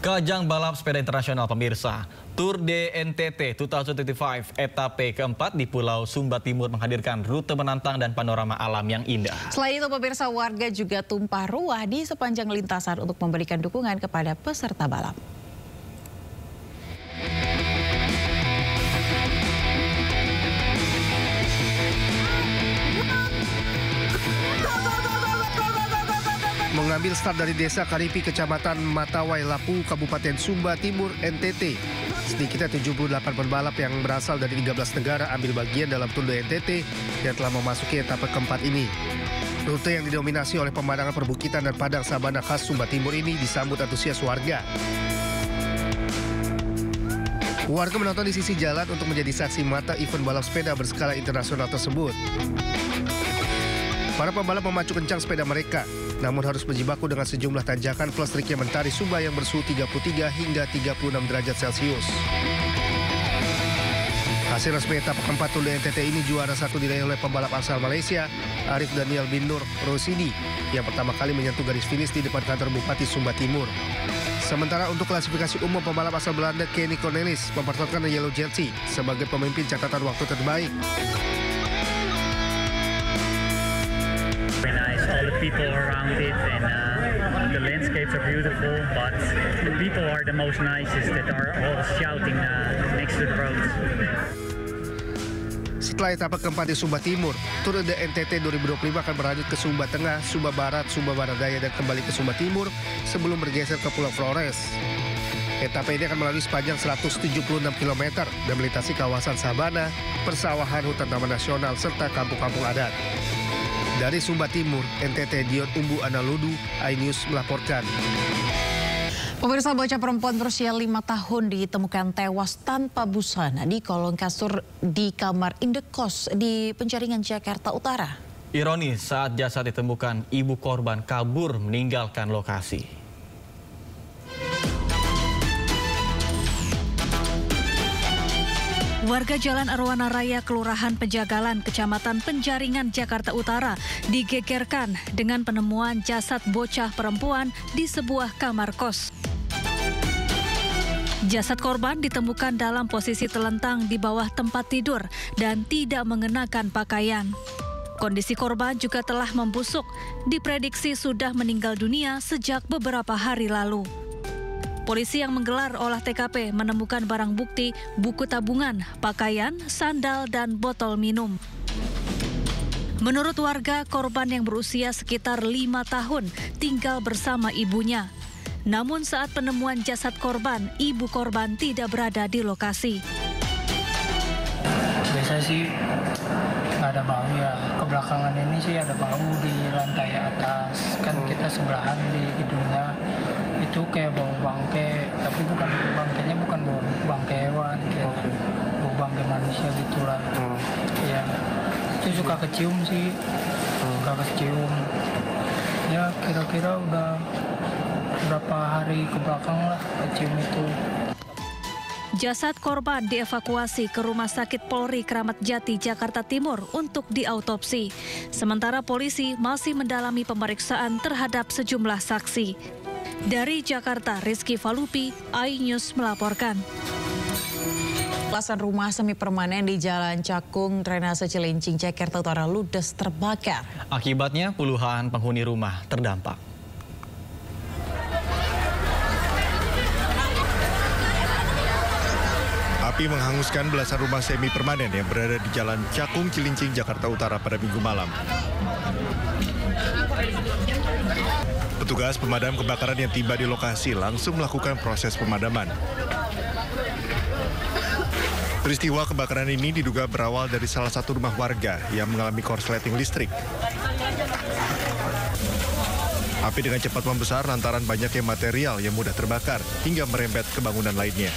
Ke ajang balap sepeda internasional pemirsa, Tour de NTT 2025 etape keempat di Pulau Sumba Timur menghadirkan rute menantang dan panorama alam yang indah. Selain itu pemirsa, warga juga tumpah ruah di sepanjang lintasan untuk memberikan dukungan kepada peserta balap. Mengambil start dari desa Karipi, Kecamatan Matawai Lapu, Kabupaten Sumba Timur, NTT. Sedikitnya 78 pembalap yang berasal dari 13 negara ambil bagian dalam Tour de NTT yang telah memasuki etape keempat ini. Rute yang didominasi oleh pemandangan perbukitan dan padang sabana khas Sumba Timur ini disambut antusias warga. Warga menonton di sisi jalan untuk menjadi saksi mata event balap sepeda berskala internasional tersebut. Para pembalap memacu kencang sepeda mereka, namun harus berjibaku dengan sejumlah tanjakan plus triknya mentari Sumba yang bersuhu 33 hingga 36 derajat Celcius. Hasil resmi etapa keempat Tour de NTT ini juara satu diraih oleh pembalap asal Malaysia, Arif Daniel bin Nur Rosidi, yang pertama kali menyentuh garis finish di depan kantor Bupati Sumba Timur. Sementara untuk klasifikasi umum, pembalap asal Belanda Kenny Cornelis mempertontonkan Yellow Jersey sebagai pemimpin catatan waktu terbaik. All the people around it and the landscapes are beautiful, but the people are the most nicest that are all shouting next to the roads. Setelah etapa keempat di Sumba Timur, Tour de NTT 2025 akan berlanjut ke Sumba Tengah, Sumba Barat, Sumba Barat Daya dan kembali ke Sumba Timur sebelum bergeser ke Pulau Flores. Etapa ini akan melalui sepanjang 176 km dan melintasi kawasan sabana, persawahan, hutan taman nasional serta kampung-kampung adat. Dari Sumba Timur, NTT, Dion Umbu Analudu, iNews melaporkan. Pemirsa, bocah perempuan berusia 5 tahun ditemukan tewas tanpa busana di kolong kasur di kamar indekos di Penjaringan, Jakarta Utara. Ironis, saat jasad ditemukan, ibu korban kabur meninggalkan lokasi. Warga Jalan Arwana Raya, Kelurahan Pejagalan, Kecamatan Penjaringan, Jakarta Utara digegerkan dengan penemuan jasad bocah perempuan di sebuah kamar kos. Jasad korban ditemukan dalam posisi telentang di bawah tempat tidur dan tidak mengenakan pakaian. Kondisi korban juga telah membusuk, diprediksi sudah meninggal dunia sejak beberapa hari lalu. Polisi yang menggelar olah TKP menemukan barang bukti, buku tabungan, pakaian, sandal, dan botol minum. Menurut warga, korban yang berusia sekitar 5 tahun tinggal bersama ibunya. Namun saat penemuan jasad korban, ibu korban tidak berada di lokasi. Biasa sih nggak ada bau ya. Kebelakangan ini sih ada bau di lantai atas. Kan kita sebelahan di gedungnya. Itu kayak bau bangke, tapi bukan bangkainya bukan bau bangke hewan, kayak bau bangke manusia gitulah. Ya, itu suka kecium sih, suka kecium. Ya kira-kira udah berapa hari ke belakang lah kecium itu. Jasad korban dievakuasi ke Rumah Sakit Polri Kramat Jati, Jakarta Timur untuk diautopsi. Sementara polisi masih mendalami pemeriksaan terhadap sejumlah saksi. Dari Jakarta, Rizky Falupi, iNews melaporkan. Belasan rumah semi permanen di Jalan Cakung, Drainase Cilincing, Jakarta Utara ludes terbakar. Akibatnya puluhan penghuni rumah terdampak. Api menghanguskan belasan rumah semi permanen yang berada di Jalan Cakung, Cilincing, Jakarta Utara pada Minggu malam. Petugas pemadam kebakaran yang tiba di lokasi langsung melakukan proses pemadaman. Peristiwa kebakaran ini diduga berawal dari salah satu rumah warga yang mengalami korsleting listrik. Api dengan cepat membesar lantaran banyaknya material yang mudah terbakar hingga merembet ke bangunan lainnya.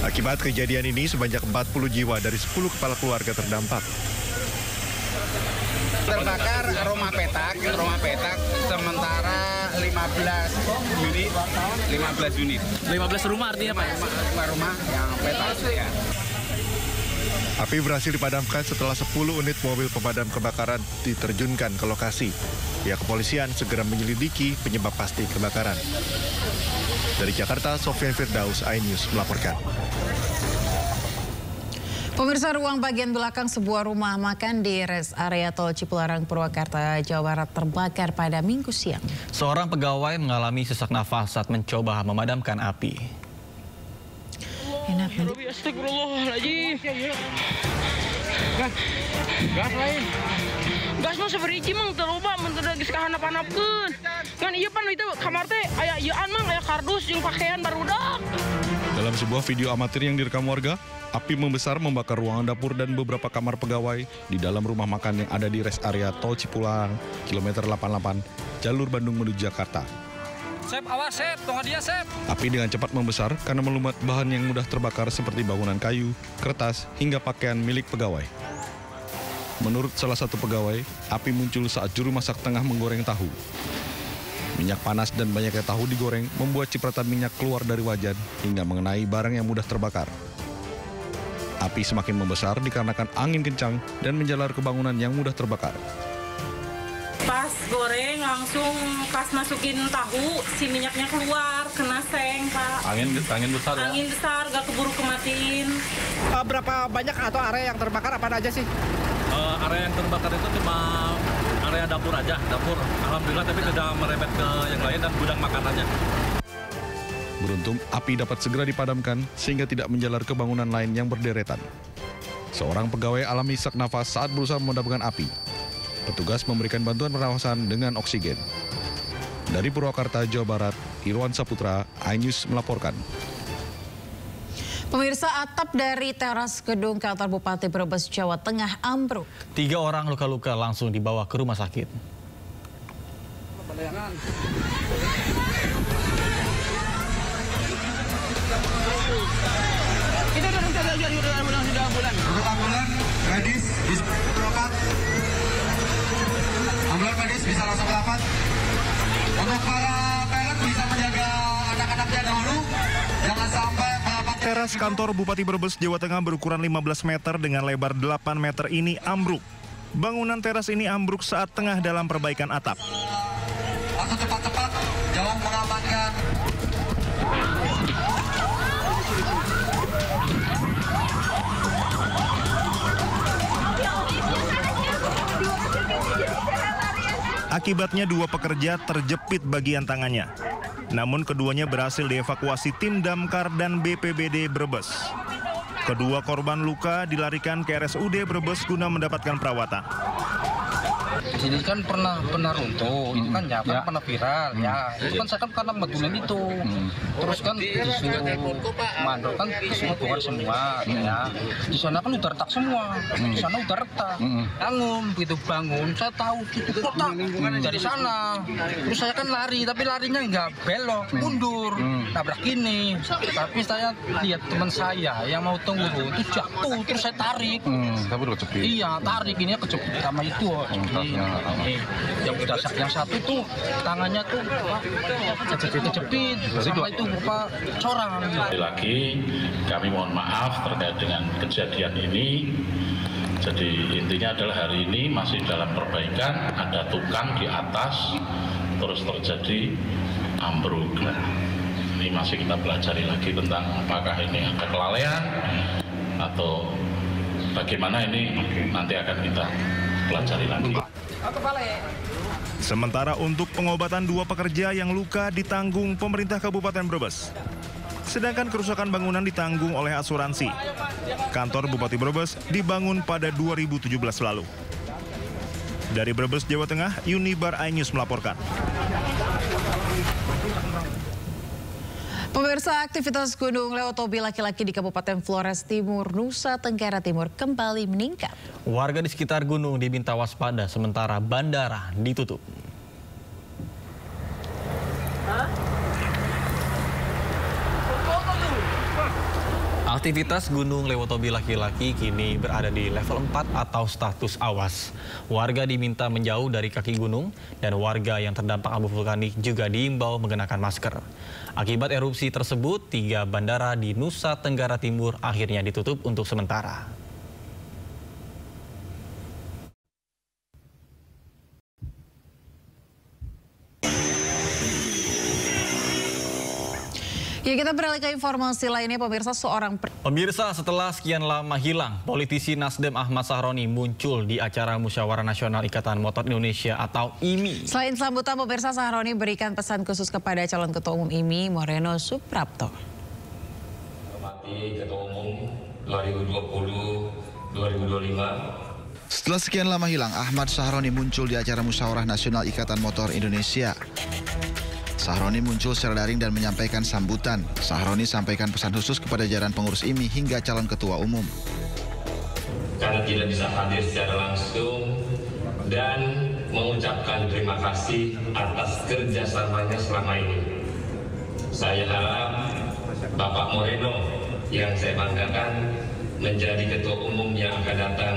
Akibat kejadian ini, sebanyak 40 jiwa dari 10 kepala keluarga terdampak. Terbakar rumah petak sementara 15 unit. 15 rumah artinya Pak? 5 rumah yang petak ya. Api berhasil dipadamkan setelah 10 unit mobil pemadam kebakaran diterjunkan ke lokasi. Pihak kepolisian segera menyelidiki penyebab pasti kebakaran. Dari Jakarta, Sofyan Firdaus, iNews melaporkan. Pemirsa, ruang bagian belakang sebuah rumah makan di rest area Tol Cipularang, Purwakarta, Jawa Barat terbakar pada Minggu siang. Seorang pegawai mengalami sesak nafas saat mencoba memadamkan api. Astagfirullahaladzim. Gas lain. Gas mah seberiji mang terloba menteu geus kahanap-hanapkeun. Kan ieu pan itu kamar teh aya ieuan mang aya kardus jeung pakaian barudak. Dalam sebuah video amatir yang direkam warga, api membesar membakar ruangan dapur dan beberapa kamar pegawai di dalam rumah makan yang ada di rest area Tol Cipularang, kilometer 88, jalur Bandung menuju Jakarta. Sep, awas Sep, tunggu dia Sep. Api dengan cepat membesar karena melumat bahan yang mudah terbakar seperti bangunan kayu, kertas, hingga pakaian milik pegawai. Menurut salah satu pegawai, api muncul saat juru masak tengah menggoreng tahu. Minyak panas dan banyaknya tahu digoreng membuat cipratan minyak keluar dari wajan hingga mengenai barang yang mudah terbakar. Api semakin membesar dikarenakan angin kencang dan menjalar ke bangunan yang mudah terbakar. Pas goreng langsung pas masukin tahu, si minyaknya keluar, kena seng, Pak. Angin besar ya? Angin besar, gak keburu kematiin. Berapa banyak atau area yang terbakar apa aja sih? Area yang terbakar itu cuma area dapur aja, dapur. Alhamdulillah, tapi sudah merembet ke yang lain dan gudang makanannya. Beruntung, api dapat segera dipadamkan sehingga tidak menjalar ke bangunan lain yang berderetan. Seorang pegawai alami sesak nafas saat berusaha memadamkan api. Petugas memberikan bantuan pernafasan dengan oksigen. Dari Purwakarta, Jawa Barat, Irwan Saputra, iNews melaporkan. Pemirsa, atap dari teras gedung kantor Bupati Brebes, Jawa Tengah ambruk. 3 orang luka-luka langsung dibawa ke rumah sakit. Ambulan medis bisa berobat. Ambulan medis bisa langsung merapat. Untuk para pilot bisa menjaga anak-anaknya dahulu. Jangan sampai merapat. Teras kantor Bupati Brebes, Jawa Tengah berukuran 15 meter dengan lebar 8 meter ini ambruk. Bangunan teras ini ambruk saat tengah dalam perbaikan atap. Atau cepat-cepat, jangan mengamankan. Akibatnya 2 pekerja terjepit bagian tangannya. Namun keduanya berhasil dievakuasi tim damkar dan BPBD Brebes. Kedua korban luka dilarikan ke RSUD Brebes guna mendapatkan perawatan. Ini kan pernah runtuh, itu kan ya, kan pernah viral ya. Itu kan saya kan karena betulan itu. Terus kan disuruh mandor kan disuruh bongkar semua ya. Di sana kan udah retak semua. Di sana udah retak. Bangun begitu bangun, saya tahu itu kotak dari sana. Terus saya kan lari, tapi larinya nggak belok, mundur, nabrak ini. Tapi saya lihat teman saya yang mau tunggu itu jatuh, terus saya tarik. Tapi udah kejepit. Iya, tarik ini kejepit sama itu. Yang satu tuh tangannya tuh kejepit sama itu berupa corang. Lagi kami mohon maaf terkait dengan kejadian ini. Jadi intinya adalah hari ini masih dalam perbaikan, ada tukang di atas terus terjadi ambruk. Ini masih kita pelajari lagi tentang apakah ini ada kelalaian atau bagaimana, ini nanti akan kita pelajari lagi. Sementara untuk pengobatan 2 pekerja yang luka ditanggung pemerintah Kabupaten Brebes. Sedangkan kerusakan bangunan ditanggung oleh asuransi. Kantor Bupati Brebes dibangun pada 2017 lalu. Dari Brebes, Jawa Tengah, Unibar iNews melaporkan. Pemirsa, aktivitas Gunung Leotobi laki-laki di Kabupaten Flores Timur, Nusa Tenggara Timur kembali meningkat. Warga di sekitar gunung diminta waspada sementara bandara ditutup. Aktivitas Gunung Leotobi laki-laki kini berada di level 4 atau status awas. Warga diminta menjauh dari kaki gunung dan warga yang terdampak abu vulkanik juga diimbau mengenakan masker. Akibat erupsi tersebut, 3 bandara di Nusa Tenggara Timur akhirnya ditutup untuk sementara. Ya, kita beralih ke informasi lainnya, pemirsa. Pemirsa, setelah sekian lama hilang, politisi Nasdem Ahmad Sahroni muncul di acara Musyawarah Nasional Ikatan Motor Indonesia atau IMI. Selain sambutan, pemirsa, Sahroni berikan pesan khusus kepada calon Ketua Umum IMI, Moreno Suprapto. Hormati Ketua Umum 2020-2025. Setelah sekian lama hilang, Ahmad Sahroni muncul di acara Musyawarah Nasional Ikatan Motor Indonesia. Sahroni muncul secara daring dan menyampaikan sambutan. Sahroni sampaikan pesan khusus kepada jajaran pengurus IMI hingga calon ketua umum. Karena tidak bisa hadir secara langsung dan mengucapkan terima kasih atas kerjasamanya selama ini. Saya harap Bapak Moreno yang saya banggakan menjadi ketua umum yang akan datang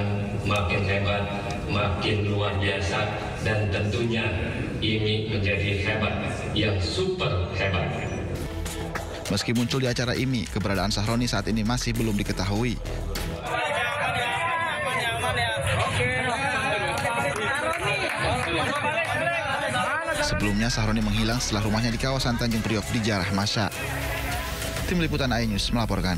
makin hebat, makin luar biasa, dan tentunya IMI menjadi hebat, yang super hebat. Meski muncul di acara IMI, keberadaan Sahroni saat ini masih belum diketahui. Sebelumnya Sahroni menghilang setelah rumahnya di kawasan Tanjung Priok dijarah massa. Tim Liputan iNews melaporkan.